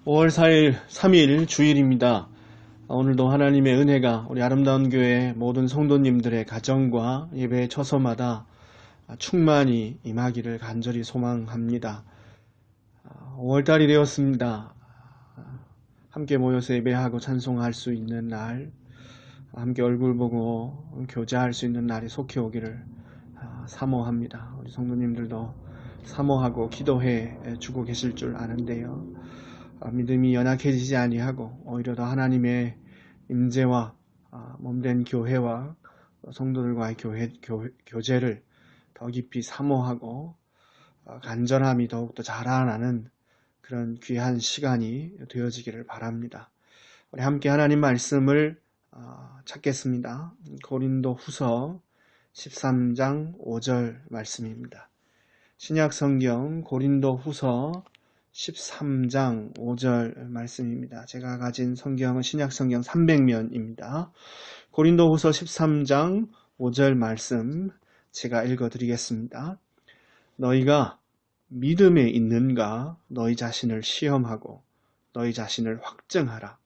5월 4일 3일 주일입니다. 오늘도 하나님의 은혜가 우리 아름다운 교회 모든 성도님들의 가정과 예배 처소마다 충만히 임하기를 간절히 소망합니다. 5월달이 되었습니다. 함께 모여서 예배하고 찬송할 수 있는 날, 함께 얼굴 보고 교제할 수 있는 날이 속히 오기를 사모합니다. 우리 성도님들도 사모하고 기도해 주고 계실 줄 아는데요. 믿음이 연약해지지 아니하고 오히려 더 하나님의 임재와 몸된 교회와 성도들과의 교제를 더 깊이 사모하고 간절함이 더욱더 자라나는 그런 귀한 시간이 되어지기를 바랍니다. 우리 함께 하나님 말씀을 찾겠습니다. 고린도 후서 13장 5절 말씀입니다. 신약성경 고린도 후서 13장 5절 말씀입니다. 제가 가진 성경은 신약성경 300면입니다. 고린도후서 13장 5절 말씀 제가 읽어드리겠습니다. 너희가 믿음에 있는가 너희 자신을 시험하고 너희 자신을 확증하라.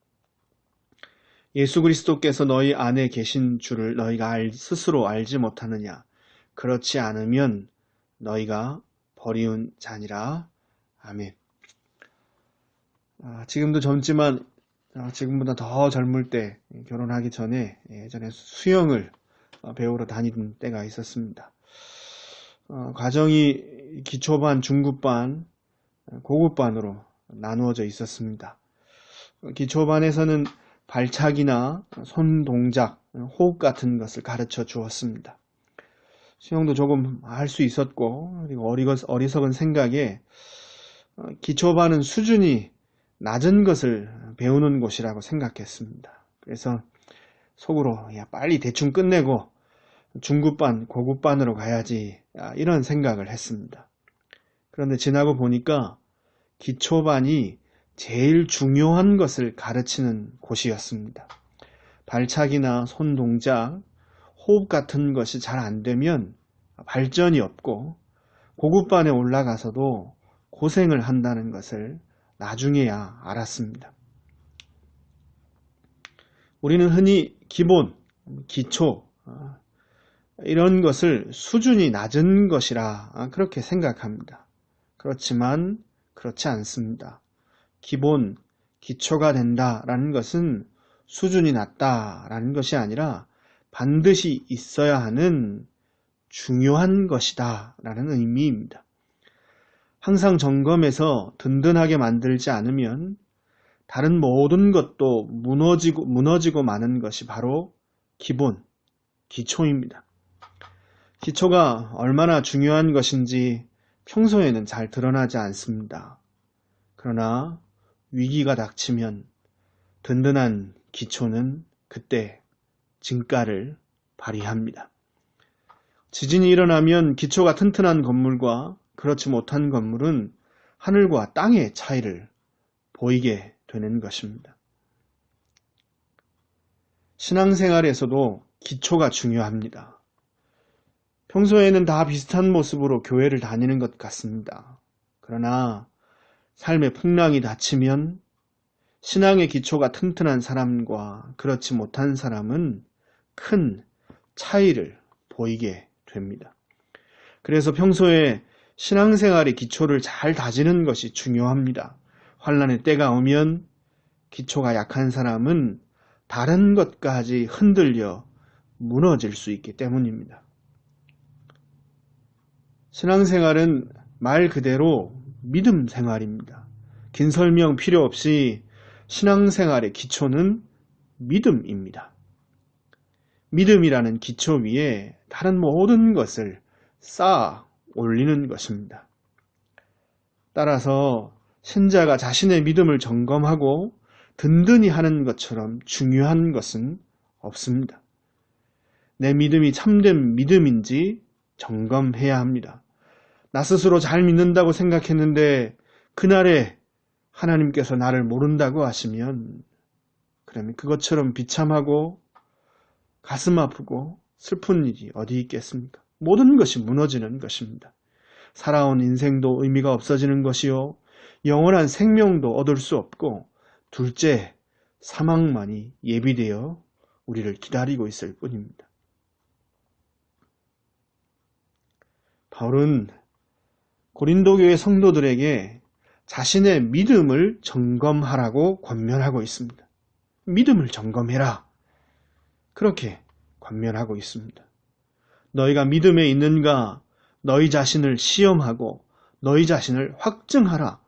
예수 그리스도께서 너희 안에 계신 줄을 너희가 스스로 알지 못하느냐. 그렇지 않으면 너희가 버리운 자니라. 아멘. 지금도 젊지만 지금보다 더 젊을 때 결혼하기 전에 예전에 수영을 배우러 다니던 때가 있었습니다. 과정이 기초반, 중급반, 고급반으로 나누어져 있었습니다. 기초반에서는 발차기나 손 동작, 호흡 같은 것을 가르쳐 주었습니다. 수영도 조금 할 수 있었고 그리고 어리석은 생각에 기초반은 수준이 낮은 것을 배우는 곳이라고 생각했습니다. 그래서 속으로 빨리 대충 끝내고 중급반, 고급반으로 가야지 이런 생각을 했습니다. 그런데 지나고 보니까 기초반이 제일 중요한 것을 가르치는 곳이었습니다. 발차기나 손 동작, 호흡 같은 것이 잘 안 되면 발전이 없고 고급반에 올라가서도 고생을 한다는 것을 나중에야 알았습니다. 우리는 흔히 기본, 기초 이런 것을 수준이 낮은 것이라 그렇게 생각합니다. 그렇지만 그렇지 않습니다. 기본, 기초가 된다라는 것은 수준이 낮다라는 것이 아니라 반드시 있어야 하는 중요한 것이다 라는 의미입니다. 항상 점검해서 든든하게 만들지 않으면 다른 모든 것도 무너지고 마는 것이 바로 기본, 기초입니다. 기초가 얼마나 중요한 것인지 평소에는 잘 드러나지 않습니다. 그러나 위기가 닥치면 든든한 기초는 그때 진가를 발휘합니다. 지진이 일어나면 기초가 튼튼한 건물과 그렇지 못한 건물은 하늘과 땅의 차이를 보이게 되는 것입니다. 신앙생활에서도 기초가 중요합니다. 평소에는 다 비슷한 모습으로 교회를 다니는 것 같습니다. 그러나 삶의 풍랑이 닥치면 신앙의 기초가 튼튼한 사람과 그렇지 못한 사람은 큰 차이를 보이게 됩니다. 그래서 평소에 신앙생활의 기초를 잘 다지는 것이 중요합니다. 환난의 때가 오면 기초가 약한 사람은 다른 것까지 흔들려 무너질 수 있기 때문입니다. 신앙생활은 말 그대로 믿음 생활입니다. 긴 설명 필요 없이 신앙생활의 기초는 믿음입니다. 믿음이라는 기초 위에 다른 모든 것을 쌓아 올리는 것입니다. 따라서 신자가 자신의 믿음을 점검하고 든든히 하는 것처럼 중요한 것은 없습니다. 내 믿음이 참된 믿음인지 점검해야 합니다. 나 스스로 잘 믿는다고 생각했는데 그날에 하나님께서 나를 모른다고 하시면 그러면 그것처럼 비참하고 가슴 아프고 슬픈 일이 어디 있겠습니까? 모든 것이 무너지는 것입니다. 살아온 인생도 의미가 없어지는 것이요. 영원한 생명도 얻을 수 없고 둘째, 사망만이 예비되어 우리를 기다리고 있을 뿐입니다. 바울은 고린도 교회 성도들에게 자신의 믿음을 점검하라고 권면하고 있습니다. 믿음을 점검해라. 그렇게 권면하고 있습니다. 너희가 믿음에 있는가 너희 자신을 시험하고 너희 자신을 확증하라.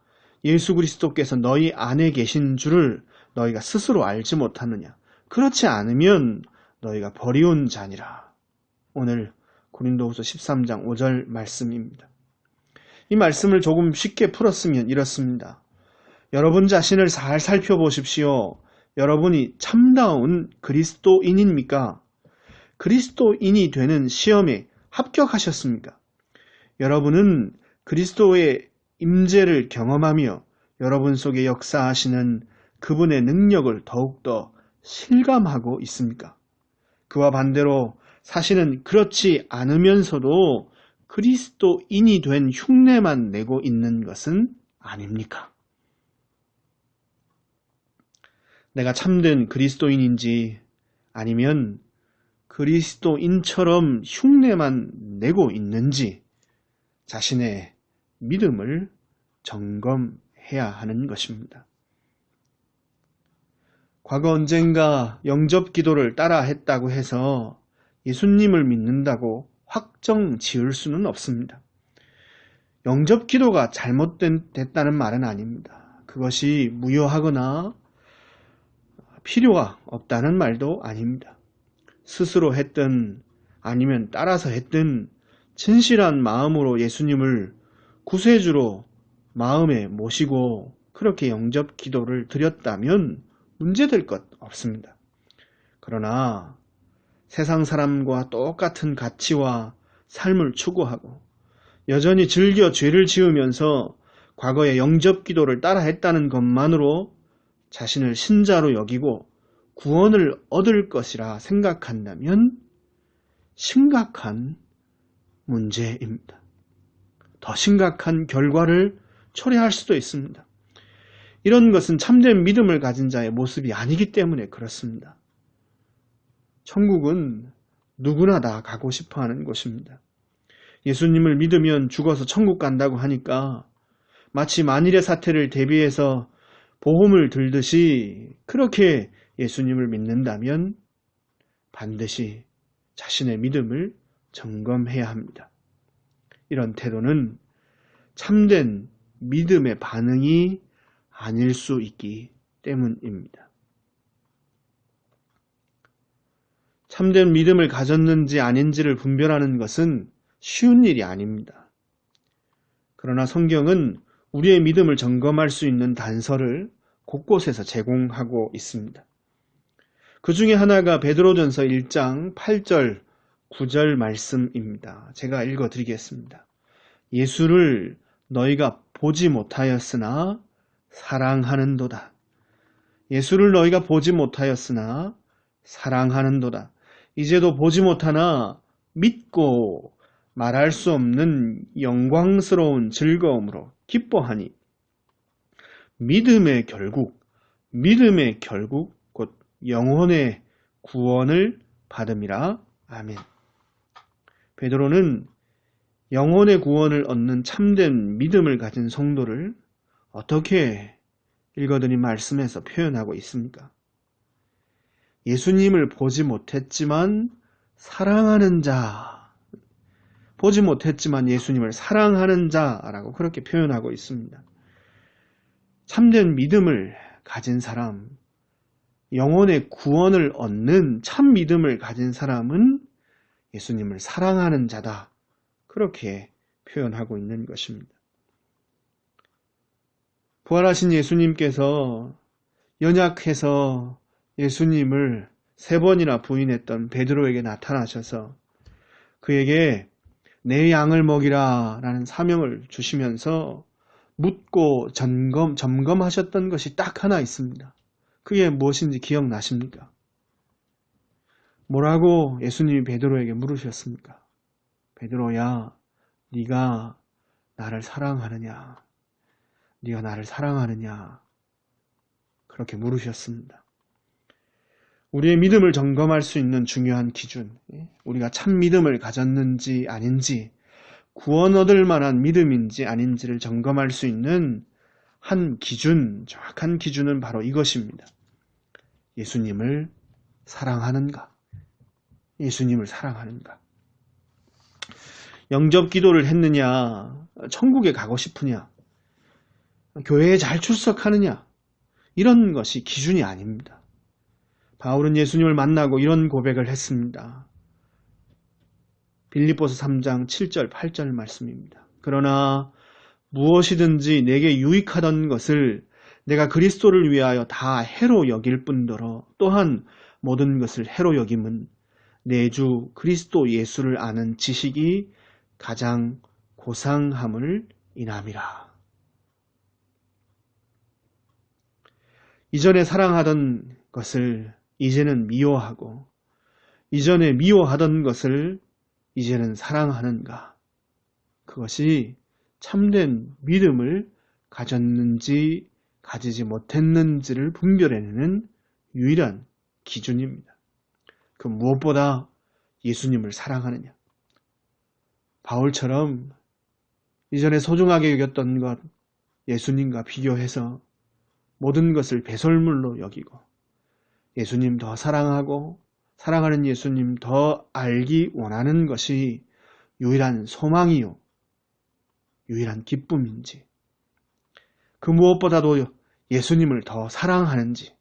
예수 그리스도께서 너희 안에 계신 줄을 너희가 스스로 알지 못하느냐. 그렇지 않으면 너희가 버리온 자니라. 오늘 고린도후서 13장 5절 말씀입니다. 이 말씀을 조금 쉽게 풀었으면 이렇습니다. 여러분 자신을 잘 살펴보십시오. 여러분이 참다운 그리스도인입니까? 그리스도인이 되는 시험에 합격하셨습니까? 여러분은 그리스도의 임재를 경험하며 여러분 속에 역사하시는 그분의 능력을 더욱더 실감하고 있습니까? 그와 반대로 사실은 그렇지 않으면서도 그리스도인이 된 흉내만 내고 있는 것은 아닙니까? 내가 참된 그리스도인인지 아니면 그리스도인처럼 흉내만 내고 있는지 자신의 믿음을 점검해야 하는 것입니다. 과거 언젠가 영접 기도를 따라 했다고 해서 예수님을 믿는다고 확정 지을 수는 없습니다. 영접 기도가 잘못됐다는 말은 아닙니다. 그것이 무효하거나 필요가 없다는 말도 아닙니다. 스스로 했든 아니면 따라서 했든 진실한 마음으로 예수님을 구세주로 마음에 모시고 그렇게 영접 기도를 드렸다면 문제될 것 없습니다. 그러나 세상 사람과 똑같은 가치와 삶을 추구하고 여전히 즐겨 죄를 지으면서 과거에 영접 기도를 따라 했다는 것만으로 자신을 신자로 여기고 구원을 얻을 것이라 생각한다면 심각한 문제입니다. 더 심각한 결과를 초래할 수도 있습니다. 이런 것은 참된 믿음을 가진 자의 모습이 아니기 때문에 그렇습니다. 천국은 누구나 다 가고 싶어하는 곳입니다. 예수님을 믿으면 죽어서 천국 간다고 하니까 마치 만일의 사태를 대비해서 보험을 들듯이 그렇게 예수님을 믿는다면 반드시 자신의 믿음을 점검해야 합니다. 이런 태도는 참된 믿음의 반응이 아닐 수 있기 때문입니다. 참된 믿음을 가졌는지 아닌지를 분별하는 것은 쉬운 일이 아닙니다. 그러나 성경은 우리의 믿음을 점검할 수 있는 단서를 곳곳에서 제공하고 있습니다. 그 중에 하나가 베드로전서 1장 8절, 9절 말씀입니다. 제가 읽어드리겠습니다. 예수를 너희가 보지 못하였으나 사랑하는도다. 예수를 너희가 보지 못하였으나 사랑하는도다. 이제도 보지 못하나 믿고 말할 수 없는 영광스러운 즐거움으로 기뻐하니 믿음의 결국 곧 영혼의 구원을 받음이라. 아멘. 베드로는 영혼의 구원을 얻는 참된 믿음을 가진 성도를 어떻게 읽어드린 말씀에서 표현하고 있습니까? 예수님을 보지 못했지만 사랑하는 자, 보지 못했지만 예수님을 사랑하는 자라고 그렇게 표현하고 있습니다. 참된 믿음을 가진 사람, 영혼의 구원을 얻는 참 믿음을 가진 사람은 예수님을 사랑하는 자다. 그렇게 표현하고 있는 것입니다. 부활하신 예수님께서 연약해서 예수님을 3번이나 부인했던 베드로에게 나타나셔서 그에게 내 양을 먹이라 라는 사명을 주시면서 묻고 점검하셨던 것이 딱 하나 있습니다. 그게 무엇인지 기억나십니까? 뭐라고 예수님이 베드로에게 물으셨습니까? 베드로야, 네가 나를 사랑하느냐? 네가 나를 사랑하느냐? 그렇게 물으셨습니다. 우리의 믿음을 점검할 수 있는 중요한 기준, 우리가 참 믿음을 가졌는지 아닌지, 구원 얻을 만한 믿음인지 아닌지를 점검할 수 있는 한 기준, 정확한 기준은 바로 이것입니다. 예수님을 사랑하는가? 예수님을 사랑하는가? 영접 기도를 했느냐? 천국에 가고 싶으냐? 교회에 잘 출석하느냐? 이런 것이 기준이 아닙니다. 바울은 예수님을 만나고 이런 고백을 했습니다. 빌립보서 3장 7절 8절 말씀입니다. 그러나 무엇이든지 내게 유익하던 것을 내가 그리스도를 위하여 다 해로 여길 뿐더러 또한 모든 것을 해로 여김은 내 주 그리스도 예수를 아는 지식이 가장 고상함을 인함이라. 이전에 사랑하던 것을 이제는 미워하고 이전에 미워하던 것을 이제는 사랑하는가? 그것이 참된 믿음을 가졌는지 가지지 못했는지를 분별해내는 유일한 기준입니다. 그 무엇보다 예수님을 사랑하느냐. 바울처럼 이전에 소중하게 여겼던 것 예수님과 비교해서 모든 것을 배설물로 여기고 예수님 더 사랑하고 사랑하는 예수님 더 알기 원하는 것이 유일한 소망이요, 유일한 기쁨인지, 그 무엇보다도 예수님을 더 사랑하는지,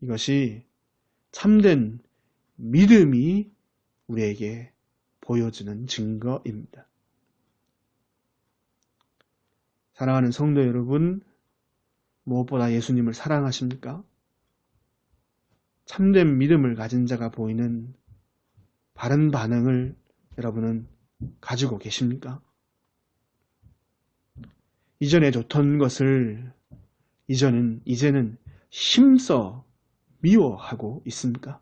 이것이 참된 믿음이 우리에게 보여주는 증거입니다. 사랑하는 성도 여러분, 무엇보다 예수님을 사랑하십니까? 참된 믿음을 가진 자가 보이는 바른 반응을 여러분은 가지고 계십니까? 이전에 좋던 것을 이제는 힘써 미워하고 있습니까?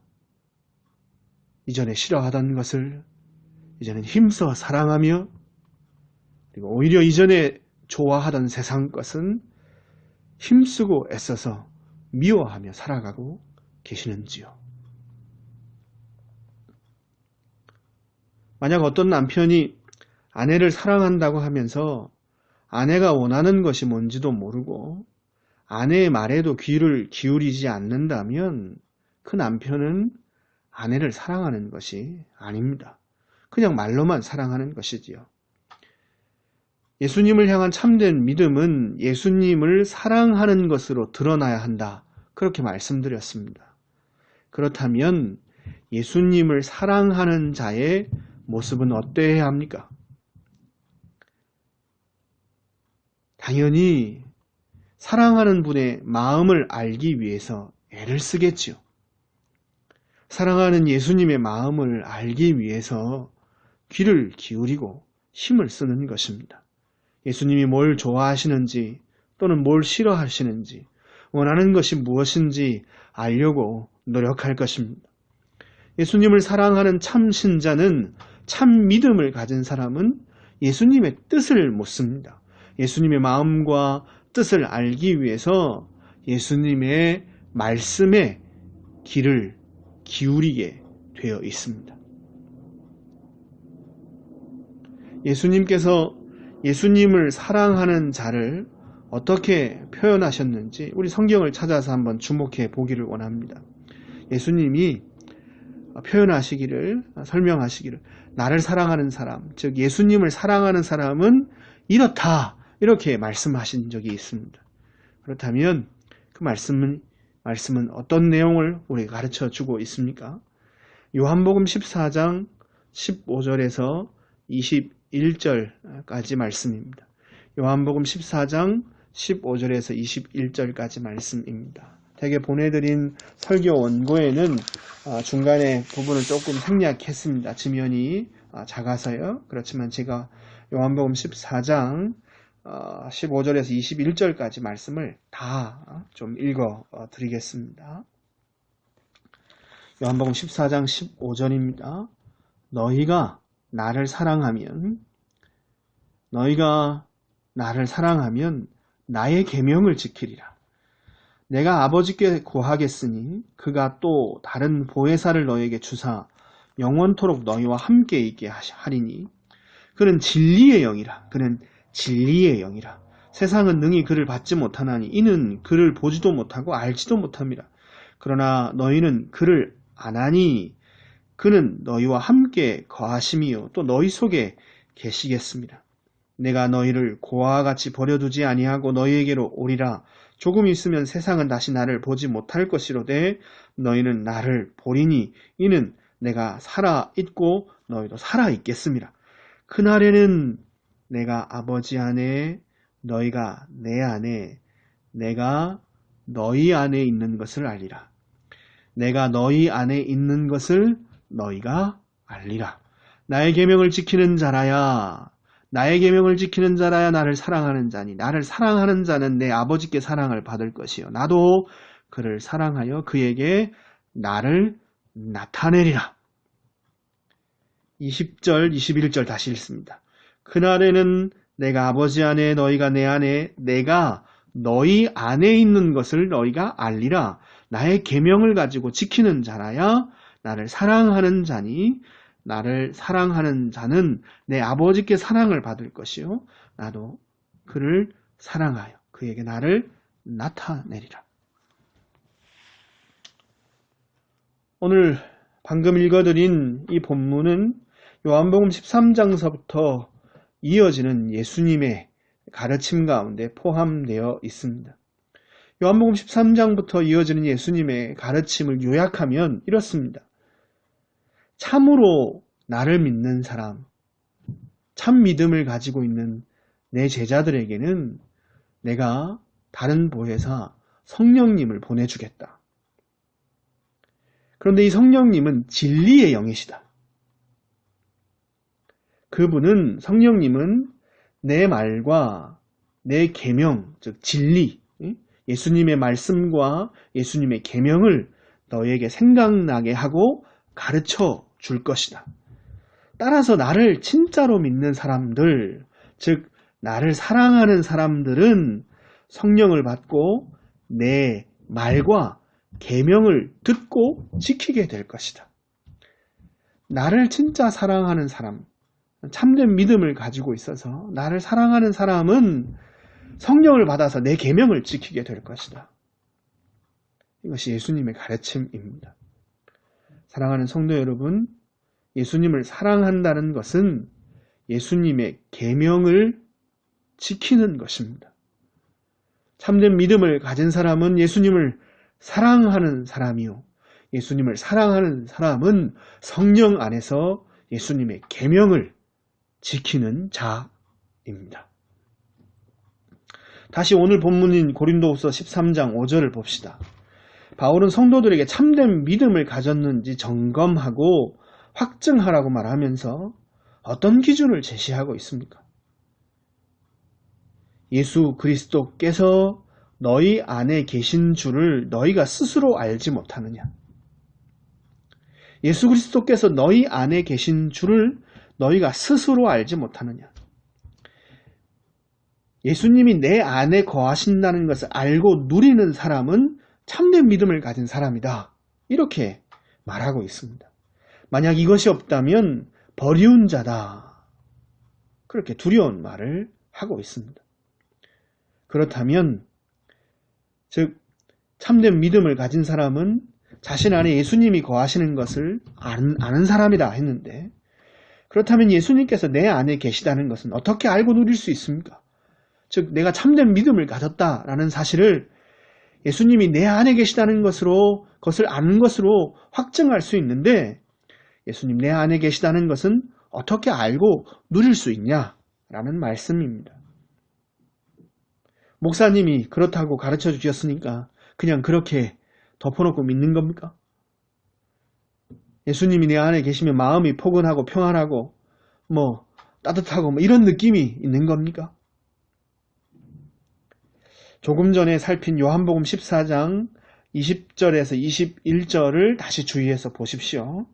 이전에 싫어하던 것을 이제는 힘써 사랑하며, 그리고 오히려 이전에 좋아하던 세상 것은 힘쓰고 애써서 미워하며 살아가고 계시는지요? 만약 어떤 남편이 아내를 사랑한다고 하면서 아내가 원하는 것이 뭔지도 모르고 아내의 말에도 귀를 기울이지 않는다면 그 남편은 아내를 사랑하는 것이 아닙니다. 그냥 말로만 사랑하는 것이지요. 예수님을 향한 참된 믿음은 예수님을 사랑하는 것으로 드러나야 한다. 그렇게 말씀드렸습니다. 그렇다면 예수님을 사랑하는 자의 모습은 어때야 합니까? 당연히 사랑하는 분의 마음을 알기 위해서 애를 쓰겠지요. 사랑하는 예수님의 마음을 알기 위해서 귀를 기울이고 힘을 쓰는 것입니다. 예수님이 뭘 좋아하시는지 또는 뭘 싫어하시는지 원하는 것이 무엇인지 알려고 노력할 것입니다. 예수님을 사랑하는 참 신자는, 참 믿음을 가진 사람은 예수님의 뜻을 묻습니다. 예수님의 마음과 뜻을 알기 위해서 예수님의 말씀에 귀를 기울이게 되어 있습니다. 예수님께서 예수님을 사랑하는 자를 어떻게 표현하셨는지 우리 성경을 찾아서 한번 주목해 보기를 원합니다. 예수님이 표현하시기를, 설명하시기를, 나를 사랑하는 사람, 즉 예수님을 사랑하는 사람은 이렇다, 이렇게 말씀하신 적이 있습니다. 그렇다면 그 말씀은 어떤 내용을 우리에게 가르쳐 주고 있습니까? 요한복음 14장 15절에서 21절까지 말씀입니다. 요한복음 14장 15절에서 21절까지 말씀입니다. 대개 보내드린 설교 원고에는 중간에 부분을 조금 생략했습니다. 지면이 작아서요. 그렇지만 제가 요한복음 14장 15절에서 21절까지 말씀을 다 좀 읽어 드리겠습니다. 요한복음 14장 15절입니다. 너희가 나를 사랑하면 나의 계명을 지키리라. 내가 아버지께 구하겠으니 그가 또 다른 보혜사를 너에게 주사 영원토록 너희와 함께 있게 하리니 그는 진리의 영이라. 그는 진리의 영이라. 세상은 능히 그를 받지 못하나니 이는 그를 보지도 못하고 알지도 못함이라. 그러나 너희는 그를 아나니 그는 너희와 함께 거하심이요 또 너희 속에 계시겠습니다. 내가 너희를 고아와 같이 버려두지 아니하고 너희에게로 오리라. 조금 있으면 세상은 다시 나를 보지 못할 것이로되 너희는 나를 보리니 이는 내가 살아 있고 너희도 살아 있겠습니다. 그날에는 내가 아버지 안에 너희가 내 안에 내가 너희 안에 있는 것을 알리라. 내가 너희 안에 있는 것을 너희가 알리라. 나의 계명을 지키는 자라야 나의 계명을 지키는 자라야 나를 사랑하는 자니 나를 사랑하는 자는 내 아버지께 사랑을 받을 것이요 나도 그를 사랑하여 그에게 나를 나타내리라. 20절 21절 다시 읽습니다. 그날에는 내가 아버지 안에 너희가 내 안에 내가 너희 안에 있는 것을 너희가 알리라. 나의 계명을 가지고 지키는 자라야 나를 사랑하는 자니 나를 사랑하는 자는 내 아버지께 사랑을 받을 것이요 나도 그를 사랑하여 그에게 나를 나타내리라. 오늘 방금 읽어드린 이 본문은 요한복음 13장서부터 이어지는 예수님의 가르침 가운데 포함되어 있습니다. 요한복음 13장부터 이어지는 예수님의 가르침을 요약하면 이렇습니다. 참으로 나를 믿는 사람, 참 믿음을 가지고 있는 내 제자들에게는 내가 다른 보혜사 성령님을 보내주겠다. 그런데 이 성령님은 진리의 영이시다. 그분은 성령님은 내 말과 내 계명, 즉 진리, 예수님의 말씀과 예수님의 계명을 너에게 생각나게 하고 가르쳐 줄 것이다. 따라서 나를 진짜로 믿는 사람들, 즉 나를 사랑하는 사람들은 성령을 받고 내 말과 계명을 듣고 지키게 될 것이다. 나를 진짜 사랑하는 사람, 참된 믿음을 가지고 있어서 나를 사랑하는 사람은 성령을 받아서 내 계명을 지키게 될 것이다. 이것이 예수님의 가르침입니다. 사랑하는 성도 여러분, 예수님을 사랑한다는 것은 예수님의 계명을 지키는 것입니다. 참된 믿음을 가진 사람은 예수님을 사랑하는 사람이요. 예수님을 사랑하는 사람은 성령 안에서 예수님의 계명을 지키는 자입니다. 다시 오늘 본문인 고린도후서 13장 5절을 봅시다. 바울은 성도들에게 참된 믿음을 가졌는지 점검하고 확증하라고 말하면서 어떤 기준을 제시하고 있습니까? 예수 그리스도께서 너희 안에 계신 줄을 너희가 스스로 알지 못하느냐? 예수 그리스도께서 너희 안에 계신 줄을 너희가 스스로 알지 못하느냐? 예수님이 내 안에 거하신다는 것을 알고 누리는 사람은 참된 믿음을 가진 사람이다. 이렇게 말하고 있습니다. 만약 이것이 없다면 버리운 자다. 그렇게 두려운 말을 하고 있습니다. 그렇다면 즉 참된 믿음을 가진 사람은 자신 안에 예수님이 거하시는 것을 아는 사람이다 했는데 그렇다면 예수님께서 내 안에 계시다는 것은 어떻게 알고 누릴 수 있습니까? 즉 내가 참된 믿음을 가졌다라는 사실을 예수님이 내 안에 계시다는 것으로 그것을 아는 것으로 확증할 수 있는데 예수님 내 안에 계시다는 것은 어떻게 알고 누릴 수 있냐라는 말씀입니다. 목사님이 그렇다고 가르쳐 주셨으니까 그냥 그렇게 덮어놓고 믿는 겁니까? 예수님이 내 안에 계시면 마음이 포근하고 평안하고 따뜻하고 이런 느낌이 있는 겁니까? 조금 전에 살핀 요한복음 14장 20절에서 21절을 다시 주의해서 보십시오.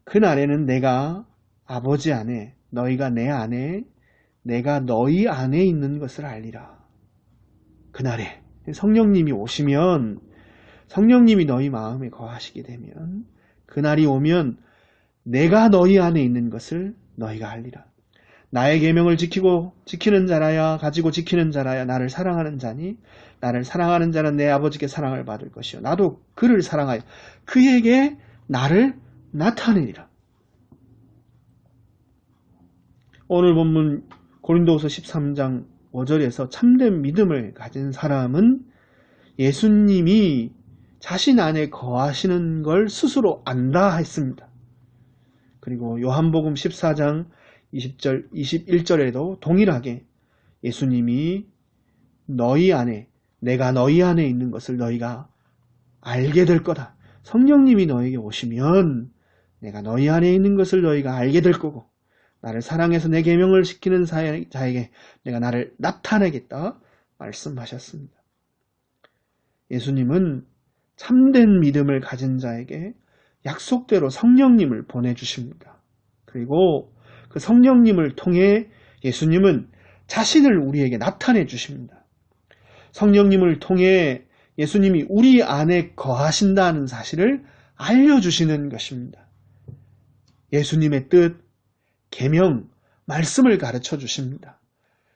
그날에는 내가 아버지 안에 너희가 내 안에 내가 너희 안에 있는 것을 알리라. 그날에 성령님이 오시면, 성령님이 너희 마음에 거하시게 되면, 그날이 오면 내가 너희 안에 있는 것을 너희가 알리라. 나의 계명을 지키고 지키는 자라야, 가지고 지키는 자라야 나를 사랑하는 자니, 나를 사랑하는 자는 내 아버지께 사랑을 받을 것이요 나도 그를 사랑하여 그에게 나를 나타내리라. 오늘 본문 고린도후서 13장 5절에서 참된 믿음을 가진 사람은 예수님이 자신 안에 거하시는 걸 스스로 안다 했습니다. 그리고 요한복음 14장 20절, 21절에도 동일하게 예수님이 너희 안에, 내가 너희 안에 있는 것을 너희가 알게 될 거다. 성령님이 너에게 오시면 내가 너희 안에 있는 것을 너희가 알게 될 거고, 나를 사랑해서 내 계명을 지키는 자에게 내가 나를 나타내겠다 말씀하셨습니다. 예수님은 참된 믿음을 가진 자에게 약속대로 성령님을 보내주십니다. 그리고 그 성령님을 통해 예수님은 자신을 우리에게 나타내 주십니다. 성령님을 통해 예수님이 우리 안에 거하신다는 사실을 알려주시는 것입니다. 예수님의 뜻, 계명, 말씀을 가르쳐 주십니다.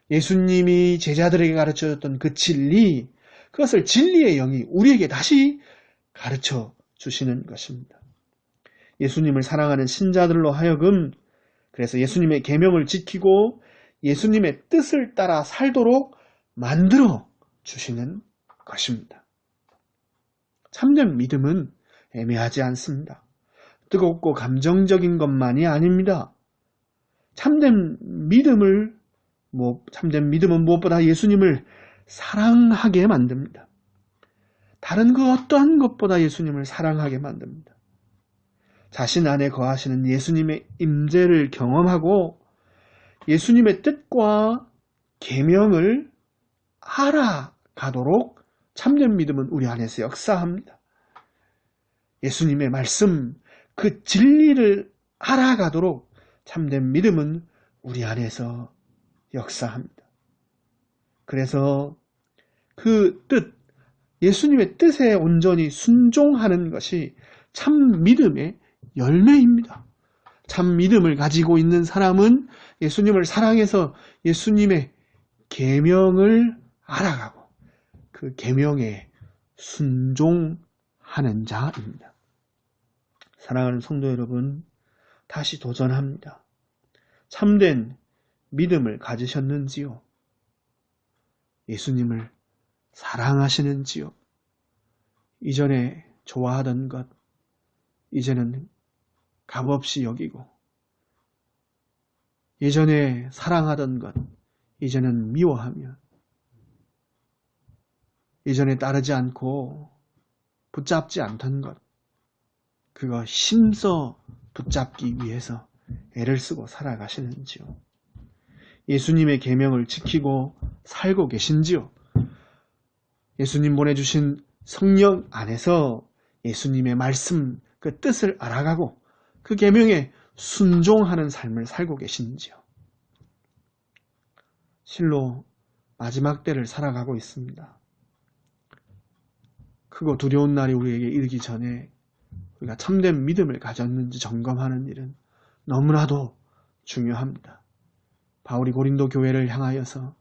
예수님이 제자들에게 가르쳐 줬던 그 진리, 그것을 진리의 영이 우리에게 다시 가르쳐 주시는 것입니다. 예수님을 사랑하는 신자들로 하여금 그래서 예수님의 계명을 지키고 예수님의 뜻을 따라 살도록 만들어 주시는 것입니다. 참된 믿음은 애매하지 않습니다. 뜨겁고 감정적인 것만이 아닙니다. 참된 믿음은 무엇보다 예수님을 사랑하게 만듭니다. 다른 그 어떠한 것보다 예수님을 사랑하게 만듭니다. 자신 안에 거하시는 예수님의 임재를 경험하고 예수님의 뜻과 계명을 알아가도록 참된 믿음은 우리 안에서 역사합니다. 예수님의 말씀, 그 진리를 알아가도록 참된 믿음은 우리 안에서 역사합니다. 그래서 그 뜻, 예수님의 뜻에 온전히 순종하는 것이 참 믿음의 열매입니다. 참 믿음을 가지고 있는 사람은 예수님을 사랑해서 예수님의 계명을 알아가고 그 계명에 순종하는 자입니다. 사랑하는 성도 여러분, 다시 도전합니다. 참된 믿음을 가지셨는지요? 예수님을 사랑하시는지요? 이전에 좋아하던 것, 이제는 값없이 여기고, 예전에 사랑하던 것, 이제는 미워하며, 예전에 따르지 않고 붙잡지 않던 것, 그거 힘써 붙잡기 위해서 애를 쓰고 살아가시는지요? 예수님의 계명을 지키고 살고 계신지요? 예수님 보내주신 성령 안에서 예수님의 말씀, 그 뜻을 알아가고 그 계명에 순종하는 삶을 살고 계신지요? 실로 마지막 때를 살아가고 있습니다. 크고 두려운 날이 우리에게 이르기 전에 우리가 참된 믿음을 가졌는지 점검하는 일은 너무나도 중요합니다. 바울이 고린도 교회를 향하여서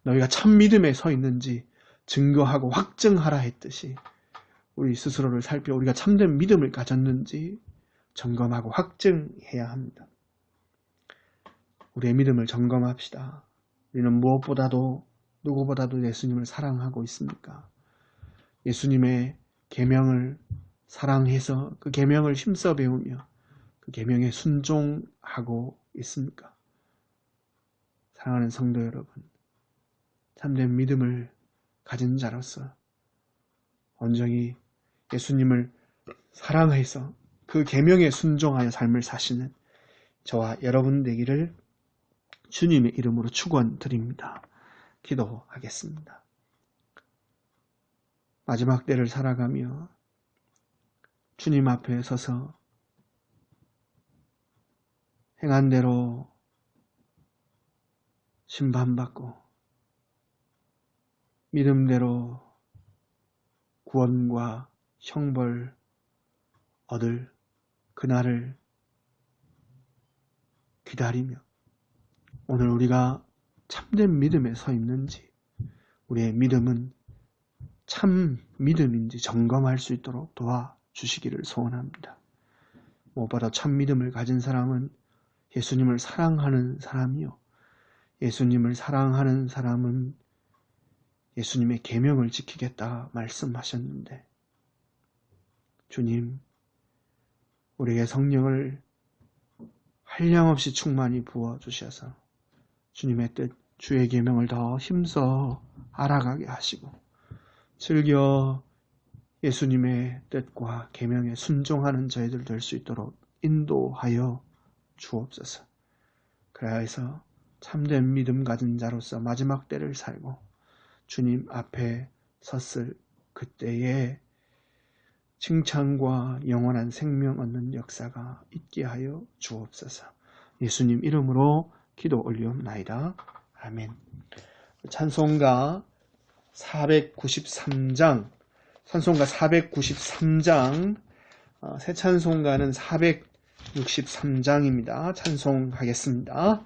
너희가 참 믿음에 서 있는지 증거하고 확증하라 했듯이 우리 스스로를 살펴 우리가 참된 믿음을 가졌는지 점검하고 확증해야 합니다. 우리의 믿음을 점검합시다. 우리는 무엇보다도 누구보다도 예수님을 사랑하고 있습니까? 예수님의 계명을 사랑해서 그 계명을 힘써 배우며 그 계명에 순종하고 있습니까? 사랑하는 성도 여러분, 참된 믿음을 가진 자로서 온전히 예수님을 사랑해서 그 계명에 순종하여 삶을 사시는 저와 여러분 되기를 주님의 이름으로 축원드립니다. 기도하겠습니다. 마지막 때를 살아가며 주님 앞에 서서 행한 대로 심판받고 믿음대로 구원과 형벌 얻을 그날을 기다리며 오늘 우리가 참된 믿음에 서 있는지, 우리의 믿음은 참 믿음인지 점검할 수 있도록 도와주시기를 소원합니다. 무엇보다 참 믿음을 가진 사람은 예수님을 사랑하는 사람이요, 예수님을 사랑하는 사람은 예수님의 계명을 지키겠다 말씀하셨는데, 주님, 우리에게 성령을 한량없이 충만히 부어주셔서 주님의 뜻, 주의 계명을 더 힘써 알아가게 하시고 즐겨 예수님의 뜻과 계명에 순종하는 저희들 될 수 있도록 인도하여 주옵소서. 그래야 해서 참된 믿음 가진 자로서 마지막 때를 살고 주님 앞에 섰을 그때에 칭찬과 영원한 생명 얻는 역사가 있게 하여 주옵소서. 예수님 이름으로 기도 올리옵나이다. 아멘. 찬송가 493장, 새 찬송가는 463장입니다. 찬송하겠습니다.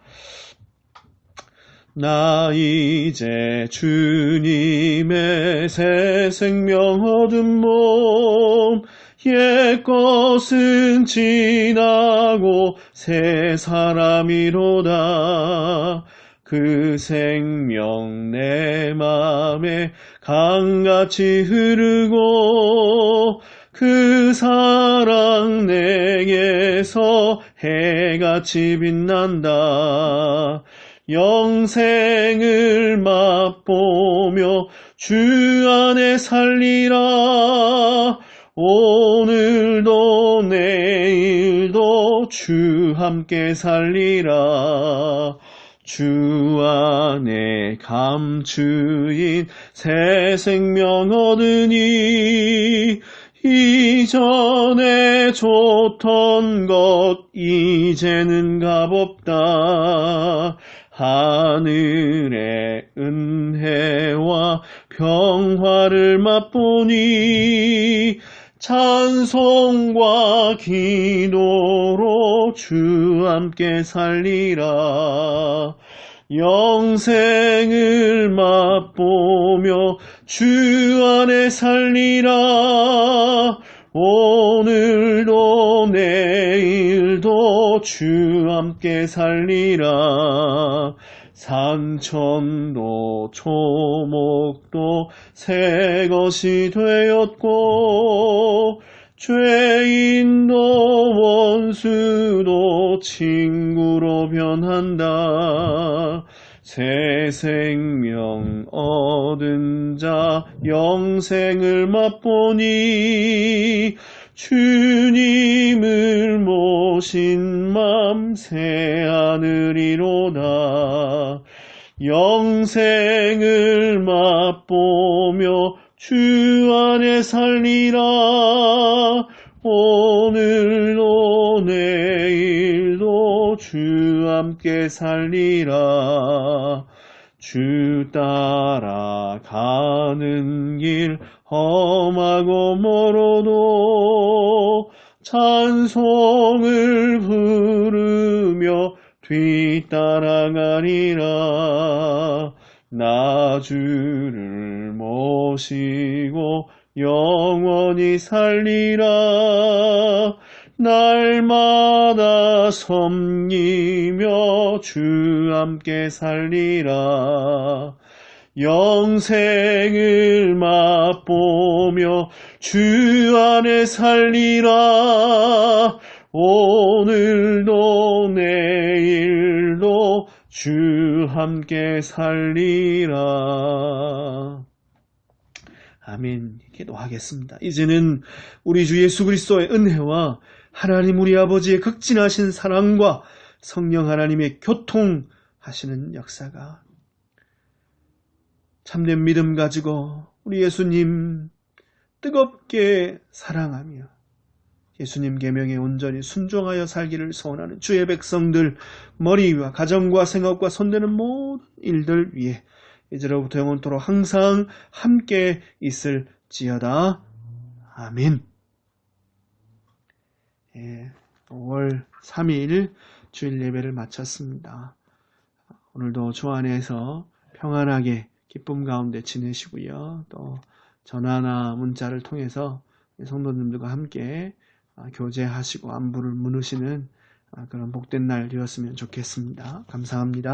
나 이제 주님의 새 생명 얻은 몸, 옛것은 지나고 새 사람이로다. 그 생명 내 맘에 강같이 흐르고 그 사랑 내게서 해같이 빛난다. 영생을 맛보며 주 안에 살리라. 오늘도 내일도 주 함께 살리라. 주 안에 감추인 새 생명 얻으니 이전에 줬던 것 이제는 값없다. 하늘의 은혜와 평화를 맛보니 찬송과 기도로 주 함께 살리라. 영생을 맛보며 주 안에 살리라. 오늘도 내일도 주 함께 살리라. 산천도 초목도 새 것이 되었고 죄인도 원수도 친구로 변한다. 새 생명 얻은 자 영생을 맛보니 주님을 모신 맘 새 하늘이로다. 영생을 맛보며 주 안에 살리라. 오늘도 내일도 주 함께 살리라. 주 따라가는 길 험하고 멀어도 찬송을 부르며 뒤따라가리라. 나 주를 모시고 영원히 살리라. 날마다 섬기며 주 함께 살리라. 영생을 맛보며 주 안에 살리라. 오늘도 내일도 주 함께 살리라. 아멘. 기도하겠습니다. 이제는 우리 주 예수 그리스도의 은혜와 하나님 우리 아버지의 극진하신 사랑과 성령 하나님의 교통하시는 역사가 참된 믿음 가지고 우리 예수님 뜨겁게 사랑하며 예수님 계명에 온전히 순종하여 살기를 소원하는 주의 백성들, 머리 위와 가정과 생업과 손대는 모든 일들 위에 이제로부터 영원토록 항상 함께 있을지어다. 아멘. 5월 3일 주일 예배를 마쳤습니다. 오늘도 주 안에서 평안하게 기쁨 가운데 지내시고요. 또 전화나 문자를 통해서 성도님들과 함께 교제하시고 안부를 묻으시는 그런 복된 날 되었으면 좋겠습니다. 감사합니다.